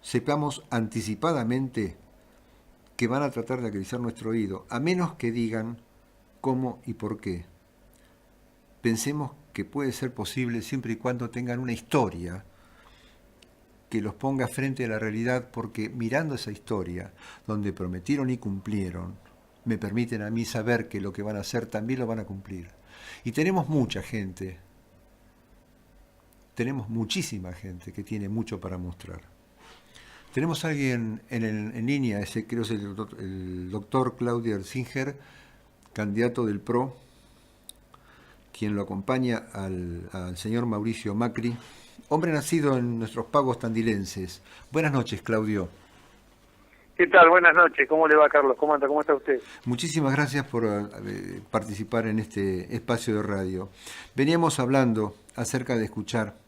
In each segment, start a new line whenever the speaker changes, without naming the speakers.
sepamos anticipadamente que van a tratar de acreditar nuestro oído, a menos que digan cómo y por qué. Pensemos que puede ser posible siempre y cuando tengan una historia que los ponga frente a la realidad, porque mirando esa historia, donde prometieron y cumplieron, me permiten a mí saber que lo que van a hacer también lo van a cumplir. Y tenemos mucha gente, tenemos muchísima gente que tiene mucho para mostrar. Tenemos a alguien en línea, ese creo es el doctor Claudio Erzinger, candidato del PRO, quien lo acompaña al señor Mauricio Macri, hombre nacido en nuestros pagos tandilenses. Buenas noches, Claudio.
¿Qué tal? Buenas noches. ¿Cómo le va, Carlos? ¿Cómo anda? ¿Cómo está usted?
Muchísimas gracias por participar en este espacio de radio. Veníamos hablando acerca de escuchar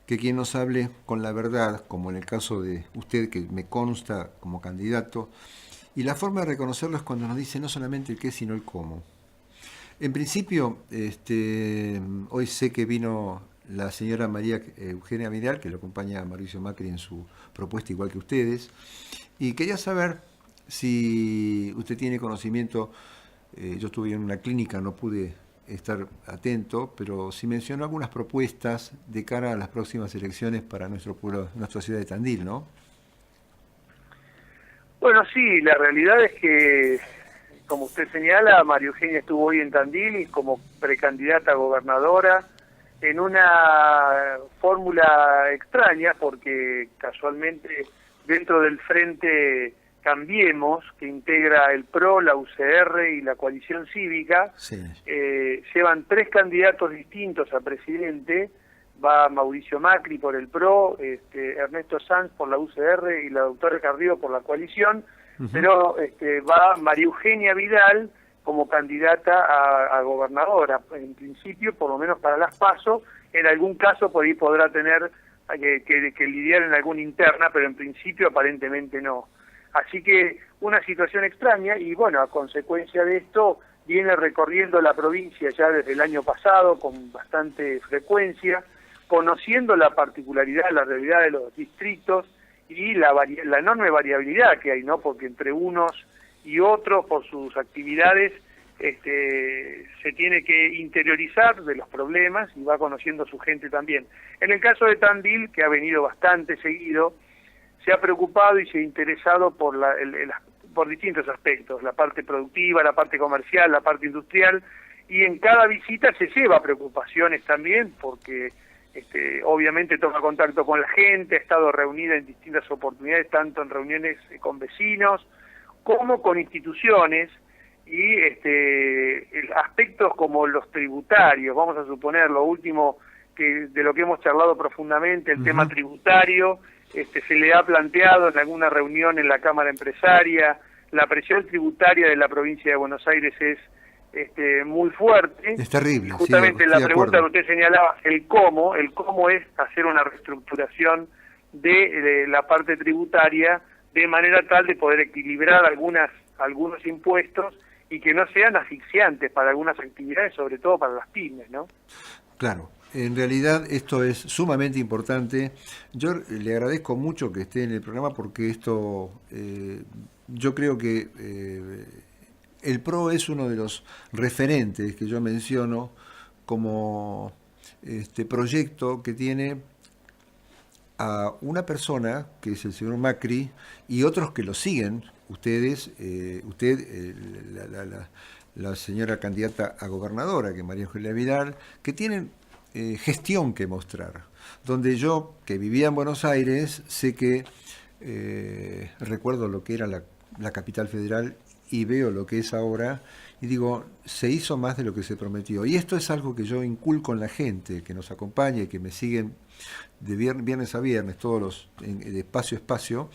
que quien nos hable con la verdad, como en el caso de usted, que me consta como candidato, y la forma de reconocerlo es cuando nos dice no solamente el qué, sino el cómo. En principio, hoy sé que vino la señora María Eugenia Vidal, que lo acompaña a Mauricio Macri en su propuesta, igual que ustedes, y quería saber si usted tiene conocimiento. Yo estuve en una clínica, no pude estar atento, pero si mencionó algunas propuestas de cara a las próximas elecciones para nuestro pueblo, nuestra ciudad de Tandil, ¿no?
Bueno, sí, la realidad es que, como usted señala, María Eugenia estuvo hoy en Tandil como precandidata a gobernadora en una fórmula extraña, porque casualmente dentro del Frente Cambiemos, que integra el PRO, la UCR y la coalición cívica,
Sí.
llevan 3 candidatos distintos a presidente. Va Mauricio Macri por el PRO, Ernesto Sanz por la UCR y la doctora Carrillo por la coalición, pero va María Eugenia Vidal como candidata a gobernadora, en principio, por lo menos para las PASO. En algún caso por ahí podrá tener que lidiar en alguna interna, pero en principio aparentemente no. Así que una situación extraña, y bueno, a consecuencia de esto viene recorriendo la provincia ya desde el año pasado con bastante frecuencia, conociendo la particularidad, la realidad de los distritos y la enorme variabilidad que hay, ¿no? Porque entre unos y otros, por sus actividades, se tiene que interiorizar de los problemas y va conociendo a su gente también. En el caso de Tandil, que ha venido bastante seguido, se ha preocupado y se ha interesado por distintos aspectos, la parte productiva, la parte comercial, la parte industrial, y en cada visita se lleva preocupaciones también, porque obviamente toma contacto con la gente, ha estado reunida en distintas oportunidades, tanto en reuniones con vecinos como con instituciones, y aspectos como los tributarios, vamos a suponer lo último de lo que hemos charlado profundamente, el tema tributario. Se le ha planteado en alguna reunión en la Cámara Empresaria. La presión tributaria de la provincia de Buenos Aires es muy fuerte.
Es terrible.
Y justamente
sí,
la pregunta que usted señalaba, el cómo es hacer una reestructuración de la parte tributaria de manera tal de poder equilibrar algunos impuestos y que no sean asfixiantes para algunas actividades, sobre todo para las pymes, ¿no?
Claro. En realidad esto es sumamente importante. Yo le agradezco mucho que esté en el programa porque esto, yo creo que el PRO es uno de los referentes que yo menciono como proyecto que tiene a una persona, que es el señor Macri, y otros que lo siguen, ustedes, la señora candidata a gobernadora, que es María Eugenia Vidal, que tienen gestión que mostrar, donde yo, que vivía en Buenos Aires, sé que recuerdo lo que era la capital federal y veo lo que es ahora, y digo, se hizo más de lo que se prometió. Y esto es algo que yo inculco en la gente, que nos acompaña y que me siguen de viernes a viernes, de espacio a espacio,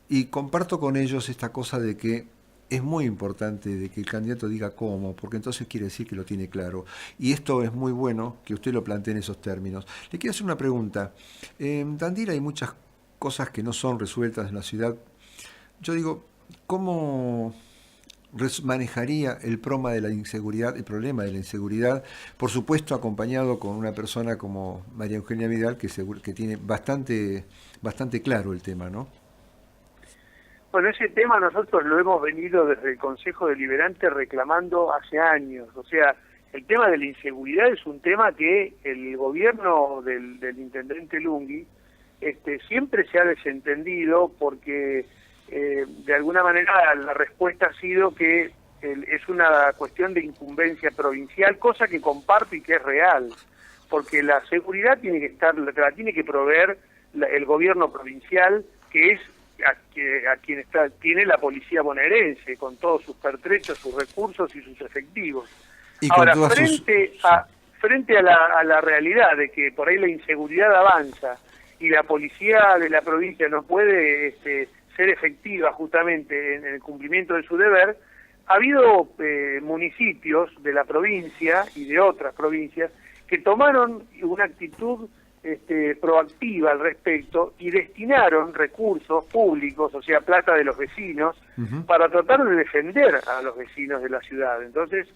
y comparto con ellos esta cosa de que es muy importante de que el candidato diga cómo, porque entonces quiere decir que lo tiene claro. Y esto es muy bueno que usted lo plantee en esos términos. Le quiero hacer una pregunta. En Tandil hay muchas cosas que no son resueltas en la ciudad. Yo digo, ¿cómo manejaría el problema de la inseguridad, por supuesto acompañado con una persona como María Eugenia Vidal, que tiene bastante claro el tema, ¿no?
Bueno, ese tema nosotros lo hemos venido desde el Consejo Deliberante reclamando hace años. O sea, el tema de la inseguridad es un tema que el gobierno del intendente Lunghi siempre se ha desentendido porque de alguna manera la respuesta ha sido que es una cuestión de incumbencia provincial, cosa que comparto y que es real, porque la seguridad tiene que la tiene que proveer el gobierno provincial, que es a quien tiene la policía bonaerense, con todos sus pertrechos, sus recursos y sus efectivos.
Y
ahora,
frente
a la realidad de que por ahí la inseguridad avanza y la policía de la provincia no puede ser efectiva justamente en el cumplimiento de su deber, ha habido municipios de la provincia y de otras provincias que tomaron una actitud proactiva al respecto y destinaron recursos públicos, o sea, plata de los vecinos, para tratar de defender a los vecinos de la ciudad. Entonces,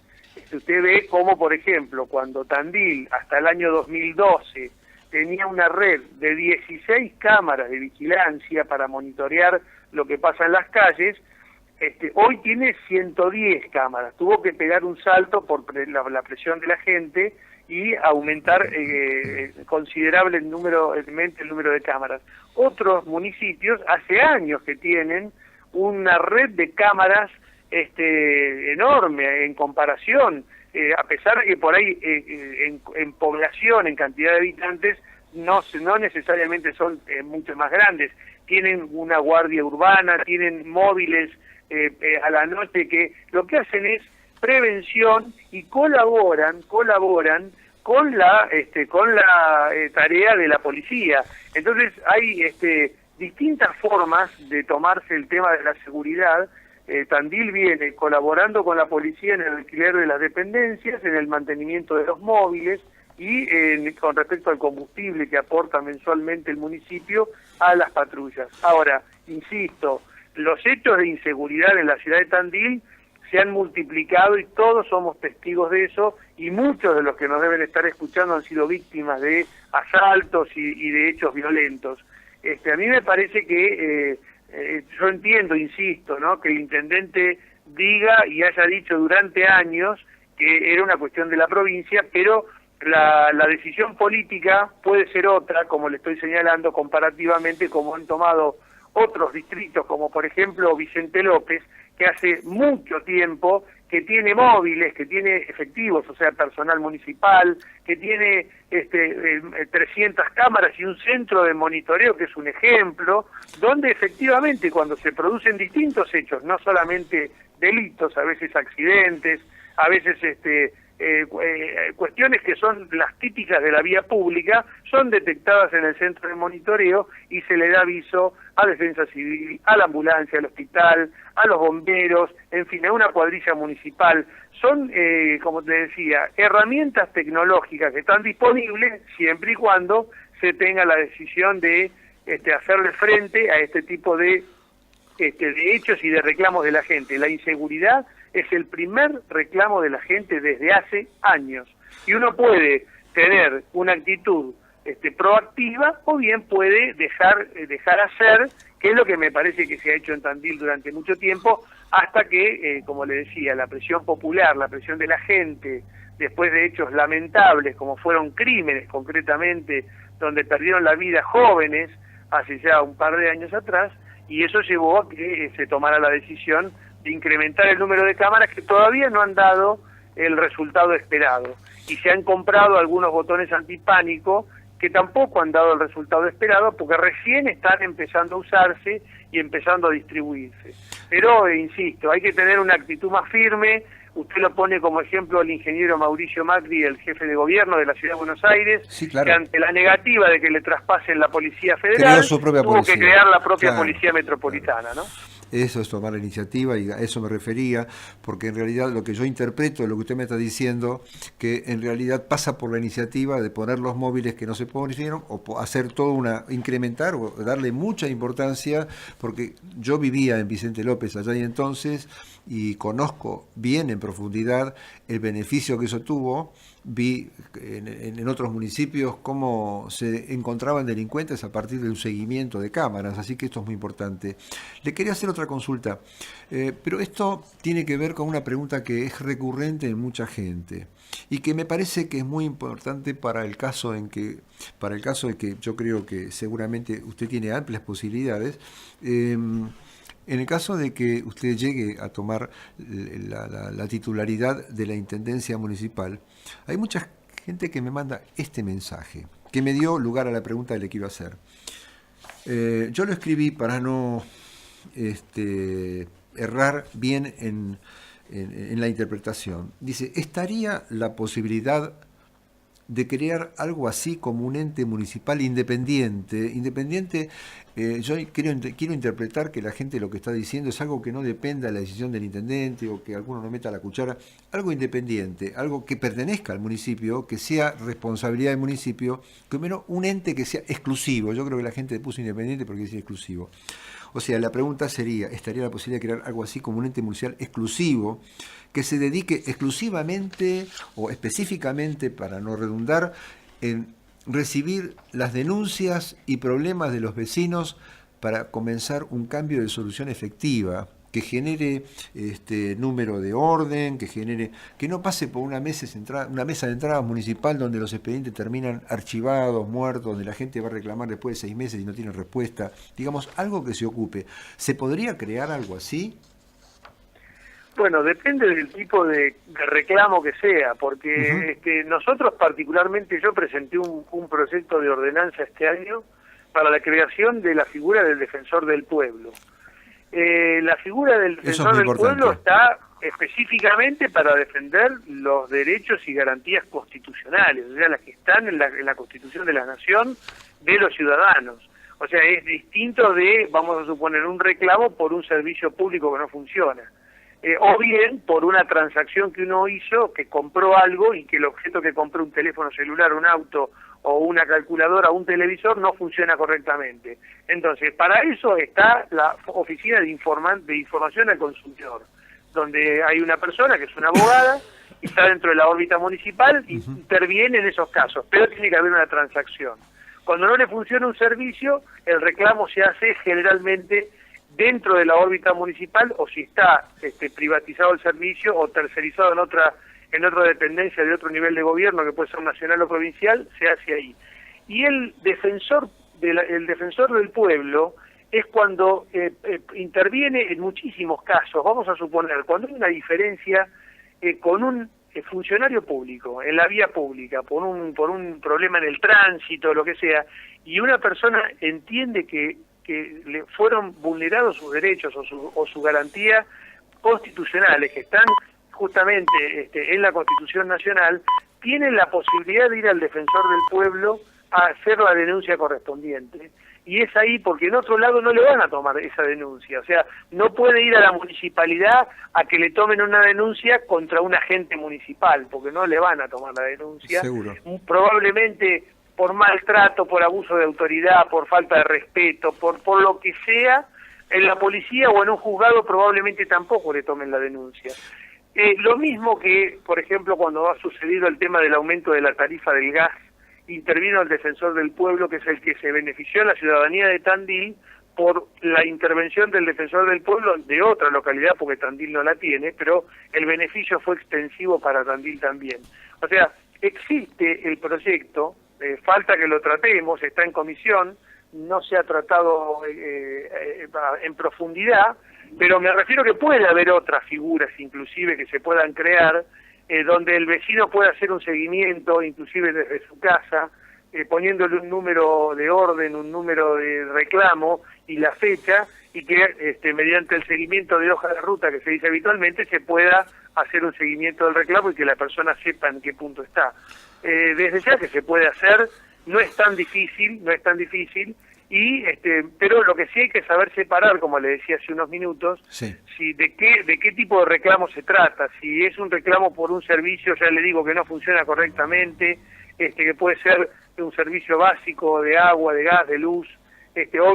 usted ve cómo, por ejemplo, cuando Tandil hasta el año 2012 tenía una red de 16 cámaras de vigilancia para monitorear lo que pasa en las calles, hoy tiene 110 cámaras. Tuvo que pegar un salto por la presión de la gente y aumentar considerablemente el número de cámaras. Otros municipios hace años que tienen una red de cámaras enorme en comparación, a pesar de que por ahí en población, en cantidad de habitantes, no necesariamente son mucho más grandes. Tienen una guardia urbana, tienen móviles a la noche que lo que hacen es prevención y colaboran con la tarea de la policía. Entonces hay distintas formas de tomarse el tema de la seguridad. Tandil viene colaborando con la policía en el alquiler de las dependencias, en el mantenimiento de los móviles y con respecto al combustible que aporta mensualmente el municipio a las patrullas. Ahora, insisto, los hechos de inseguridad en la ciudad de Tandil se han multiplicado y todos somos testigos de eso, y muchos de los que nos deben estar escuchando han sido víctimas de asaltos y de hechos violentos. A mí me parece que yo entiendo, insisto, ¿no?, que el intendente diga y haya dicho durante años que era una cuestión de la provincia, pero la decisión política puede ser otra, como le estoy señalando, comparativamente como han tomado otros distritos, como por ejemplo Vicente López, que hace mucho tiempo que tiene móviles, que tiene efectivos, o sea, personal municipal, que tiene 300 cámaras y un centro de monitoreo que es un ejemplo, donde efectivamente cuando se producen distintos hechos, no solamente delitos, a veces accidentes, a veces cuestiones que son las típicas de la vía pública, son detectadas en el centro de monitoreo y se le da aviso a Defensa Civil, a la ambulancia, al hospital, a los bomberos, en fin, a una cuadrilla municipal. Son, como te decía, herramientas tecnológicas que están disponibles siempre y cuando se tenga la decisión de hacerle frente a este tipo de hechos y de reclamos de la gente. La inseguridad es el primer reclamo de la gente desde hace años, y uno puede tener una actitud proactiva o bien puede dejar hacer, que es lo que me parece que se ha hecho en Tandil durante mucho tiempo, hasta que, como le decía, la presión popular, la presión de la gente, después de hechos lamentables como fueron crímenes concretamente, donde perdieron la vida jóvenes hace ya un par de años atrás, y eso llevó a que se tomara la decisión de incrementar el número de cámaras que todavía no han dado el resultado esperado. Y se han comprado algunos botones antipánico que tampoco han dado el resultado esperado porque recién están empezando a usarse y empezando a distribuirse. Pero, insisto, hay que tener una actitud más firme. Usted lo pone como ejemplo el ingeniero Mauricio Macri, el jefe de gobierno de la Ciudad de Buenos Aires,
sí, claro,
que ante la negativa de que le traspasen la Policía Federal, tuvo que crear la propia Policía Metropolitana, ¿no?
Eso es tomar la iniciativa y a eso me refería, porque en realidad lo que yo interpreto de lo que usted me está diciendo, que en realidad pasa por la iniciativa de poner los móviles que no se pusieron o hacer todo incrementar o darle mucha importancia, porque yo vivía en Vicente López allá y entonces y conozco bien en profundidad el beneficio que eso tuvo. Vi en otros municipios cómo se encontraban delincuentes a partir de un seguimiento de cámaras, así que esto es muy importante. Le quería hacer otra consulta, pero esto tiene que ver con una pregunta que es recurrente en mucha gente y que me parece que es muy importante para el caso en que yo creo que seguramente usted tiene amplias posibilidades. En el caso de que usted llegue a tomar la titularidad de la Intendencia Municipal, hay mucha gente que me manda este mensaje, que me dio lugar a la pregunta que le quiero hacer. Yo lo escribí para no errar bien en la interpretación. Dice, ¿estaría la posibilidad de crear algo así como un ente municipal independiente? Yo quiero interpretar que la gente lo que está diciendo es algo que no dependa de la decisión del intendente o que alguno no meta la cuchara, algo independiente, algo que pertenezca al municipio, que sea responsabilidad del municipio, que menos un ente que sea exclusivo. Yo creo que la gente le puso independiente porque dice exclusivo. O sea, la pregunta sería, ¿estaría la posibilidad de crear algo así como un ente municipal exclusivo que se dedique exclusivamente o específicamente, para no redundar, en recibir las denuncias y problemas de los vecinos para comenzar un cambio de solución efectiva, que genere número de orden, que no pase por una mesa de entrada municipal donde los expedientes terminan archivados, muertos, donde la gente va a reclamar después de 6 meses y no tiene respuesta? Digamos, algo que se ocupe. ¿Se podría crear algo así?
Bueno, depende del tipo de reclamo que sea, porque nosotros particularmente, yo presenté un proyecto de ordenanza este año para la creación de la figura del defensor del pueblo. La figura del defensor del pueblo está específicamente para defender los derechos y garantías constitucionales, o sea, las que están en la Constitución de la Nación de los ciudadanos. O sea, es distinto de, vamos a suponer, un reclamo por un servicio público que no funciona. O bien por una transacción que uno hizo, que compró algo y que el objeto que compró, un teléfono celular, un auto o una calculadora o un televisor, no funciona correctamente. Entonces, para eso está la Oficina de Información al Consumidor, donde hay una persona que es una abogada y está dentro de la órbita municipal y interviene en esos casos, pero tiene que haber una transacción. Cuando no le funciona un servicio, el reclamo se hace generalmente dentro de la órbita municipal, o si está privatizado el servicio o tercerizado en otra dependencia de otro nivel de gobierno, que puede ser nacional o provincial, se hace ahí. Y el defensor del pueblo es cuando interviene en muchísimos casos. Vamos a suponer, cuando hay una diferencia con un funcionario público, en la vía pública, por un problema en el tránsito, lo que sea, y una persona entiende que le fueron vulnerados sus derechos o su garantía constitucionales, que están justamente en la Constitución Nacional, tienen la posibilidad de ir al defensor del pueblo a hacer la denuncia correspondiente. Y es ahí porque en otro lado no le van a tomar esa denuncia. O sea, no puede ir a la municipalidad a que le tomen una denuncia contra un agente municipal, porque no le van a tomar la denuncia.
Seguro.
Probablemente por maltrato, por abuso de autoridad, por falta de respeto, por lo que sea, en la policía o en un juzgado probablemente tampoco le tomen la denuncia. Lo mismo que, por ejemplo, cuando ha sucedido el tema del aumento de la tarifa del gas, intervino el defensor del pueblo, que es el que se benefició a la ciudadanía de Tandil por la intervención del defensor del pueblo de otra localidad, porque Tandil no la tiene, pero el beneficio fue extensivo para Tandil también. O sea, existe el proyecto, falta que lo tratemos, está en comisión, no se ha tratado en profundidad, pero me refiero que puede haber otras figuras inclusive que se puedan crear, donde el vecino pueda hacer un seguimiento, inclusive desde su casa, poniéndole un número de orden, un número de reclamo y la fecha, y que mediante el seguimiento de hoja de ruta que se dice habitualmente se pueda hacer un seguimiento del reclamo y que la persona sepa en qué punto está. Desde ya que se puede hacer, no es tan difícil, Pero lo que sí hay que saber separar, como le decía hace unos minutos,
Sí.
de qué tipo de reclamo se trata. Si es un reclamo por un servicio, ya le digo que no funciona correctamente, que puede ser un servicio básico de agua, de gas, de luz, o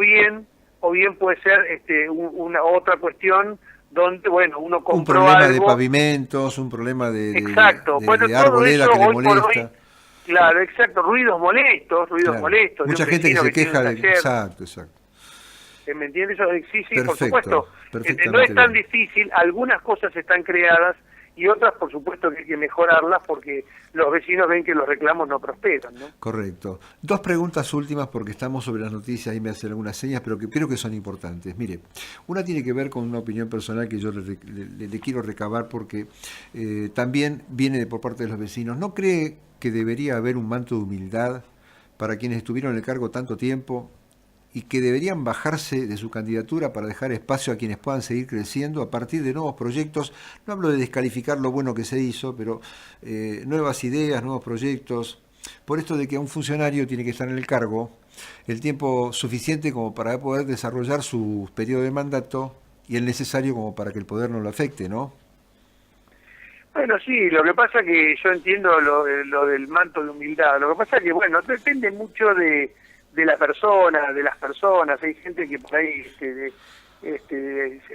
bien puede ser una otra cuestión donde, bueno, uno compró
Un problema de
algo.
pavimentos, un problema
Exacto. Bueno,
de
todo
arboleda
eso
que le
hoy por hoy,
molesta.
claro, exacto, ruidos molestos
Claro.
de
Mucha
un
gente que
vecino
se
tiene un
queja de...
taller.
Exacto, exacto.
¿Me entiendes? Sí, sí, por
Perfecto,
supuesto. No
perfectamente
es tan
bien.
difícil, algunas cosas están creadas y otras, por supuesto, que hay que mejorarlas porque los vecinos ven que los reclamos no prosperan, ¿no?
Correcto. Dos preguntas últimas porque estamos sobre las noticias y me hacen algunas señas, pero que creo que son importantes. Mire, una tiene que ver con una opinión personal que yo le quiero recabar porque también viene por parte de los vecinos. ¿No cree que debería haber un manto de humildad para quienes estuvieron en el cargo tanto tiempo y que deberían bajarse de su candidatura para dejar espacio a quienes puedan seguir creciendo a partir de nuevos proyectos? No hablo de descalificar lo bueno que se hizo, pero nuevas ideas, nuevos proyectos. Por esto de que un funcionario tiene que estar en el cargo el tiempo suficiente como para poder desarrollar su periodo de mandato y el necesario como para que el poder no lo afecte, ¿no?
Bueno, sí, lo que pasa que yo entiendo lo del manto de humildad. Lo que pasa que, bueno, depende mucho de la persona, de las personas. Hay gente que por ahí,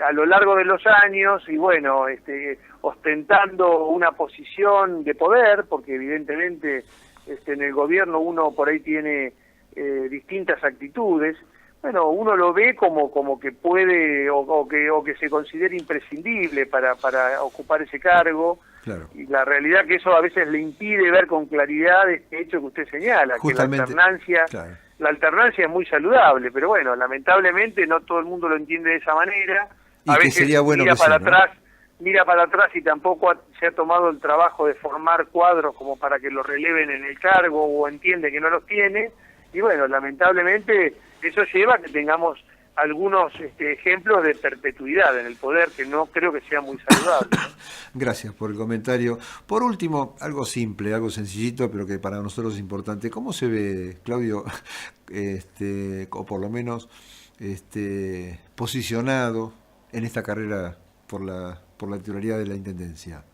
a lo largo de los años, y bueno, ostentando una posición de poder, porque evidentemente en el gobierno uno por ahí tiene distintas actitudes. Bueno, uno lo ve como que puede o que se considera imprescindible para ocupar ese cargo.
Claro.
Y la realidad que eso a veces le impide ver con claridad este hecho que usted señala,
Justamente,
que
claro.
la alternancia es muy saludable, pero bueno, lamentablemente no todo el mundo lo entiende de esa manera.
Y
A
que
veces
sería bueno
mira
que
para
sí, ¿no?
atrás, mira para atrás y tampoco se ha tomado el trabajo de formar cuadros como para que lo releven en el cargo o entiende que no los tiene. Y bueno, lamentablemente eso lleva a que tengamos algunos ejemplos de perpetuidad en el poder que no creo que sea muy saludable, ¿no?
Gracias por el comentario. Por último, algo simple, algo sencillito, pero que para nosotros es importante. ¿Cómo se ve, Claudio, o por lo menos posicionado en esta carrera por la titularidad de la Intendencia?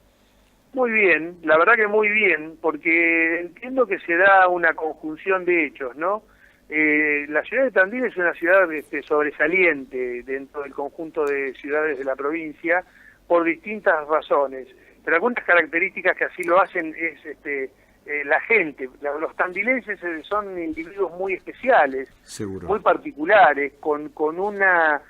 Muy bien, la verdad que muy bien, porque entiendo que se da una conjunción de hechos, ¿no? La ciudad de Tandil es una ciudad sobresaliente dentro del conjunto de ciudades de la provincia por distintas razones, pero algunas características que así lo hacen es la gente. Los tandilenses son individuos muy especiales,
Seguro.
muy particulares, con una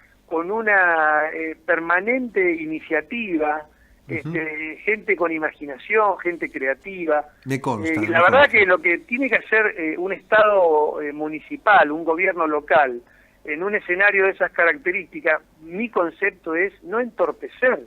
permanente iniciativa. Gente con imaginación, gente creativa.
Me consta.
Y la verdad que lo que tiene que hacer un Estado municipal, un gobierno local, en un escenario de esas características, mi concepto es no entorpecer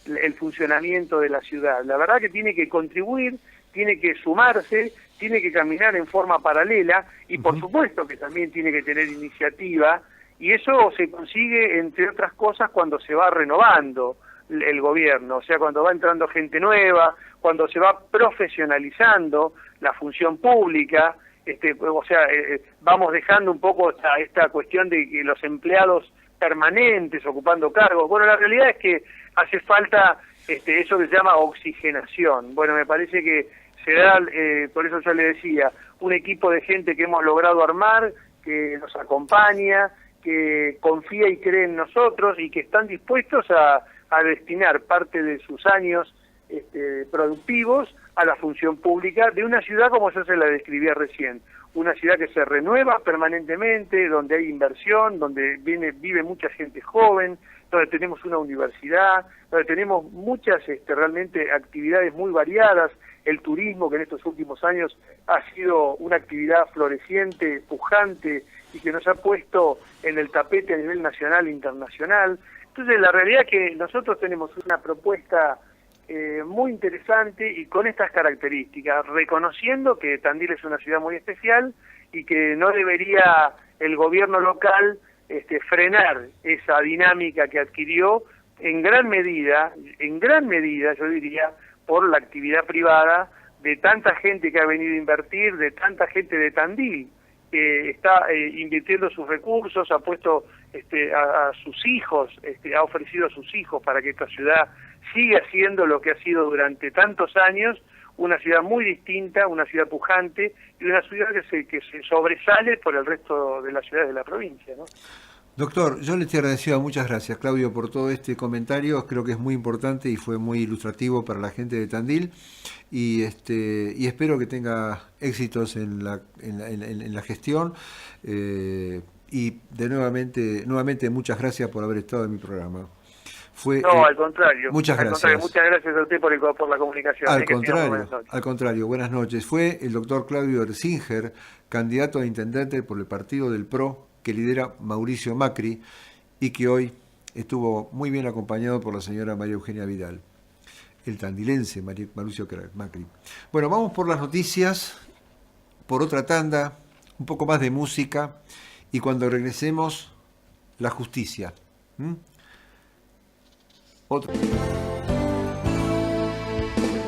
el funcionamiento de la ciudad. La verdad que tiene que contribuir, tiene que sumarse, tiene que caminar en forma paralela y por supuesto que también tiene que tener iniciativa, y eso se consigue, entre otras cosas, cuando se va renovando el gobierno, o sea, cuando va entrando gente nueva, cuando se va profesionalizando la función pública, vamos dejando un poco esta cuestión de que los empleados permanentes ocupando cargos. Bueno, la realidad es que hace falta eso que se llama oxigenación. Bueno, me parece que será, por eso yo le decía, un equipo de gente que hemos logrado armar, que nos acompaña, que confía y cree en nosotros y que están dispuestos a destinar parte de sus años productivos a la función pública de una ciudad como yo se la describía recién, una ciudad que se renueva permanentemente, donde hay inversión, donde vive mucha gente joven, donde tenemos una universidad, donde tenemos muchas realmente actividades muy variadas, el turismo que en estos últimos años ha sido una actividad floreciente, pujante y que nos ha puesto en el tapete a nivel nacional e internacional. Entonces, la realidad es que nosotros tenemos una propuesta muy interesante y con estas características, reconociendo que Tandil es una ciudad muy especial y que no debería el gobierno local frenar esa dinámica que adquirió en gran medida, yo diría, por la actividad privada de tanta gente que ha venido a invertir, de tanta gente de Tandil está invirtiendo sus recursos, ha puesto a sus hijos, ha ofrecido a sus hijos para que esta ciudad siga siendo lo que ha sido durante tantos años, una ciudad muy distinta, una ciudad pujante y una ciudad que se sobresale por el resto de las ciudades de la provincia, ¿no?
Doctor, yo le estoy agradecido, muchas gracias, Claudio, por todo este comentario. Creo que es muy importante y fue muy ilustrativo para la gente de Tandil y espero que tenga éxitos en la gestión y nuevamente muchas gracias por haber estado en mi programa.
Al contrario.
Muchas gracias.
Muchas gracias a usted por la comunicación.
Al contrario, buenas noches. Fue el doctor Claudio Erzinger, candidato a intendente por el partido del PRO, que lidera Mauricio Macri y que hoy estuvo muy bien acompañado por la señora María Eugenia Vidal, el tandilense Mauricio Macri. Bueno, vamos por las noticias, por otra tanda, un poco más de música y cuando regresemos, la justicia.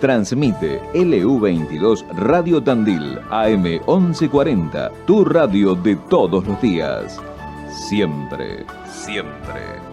Transmite LU22 Radio Tandil, AM 1140, tu radio de todos los días. Siempre, siempre.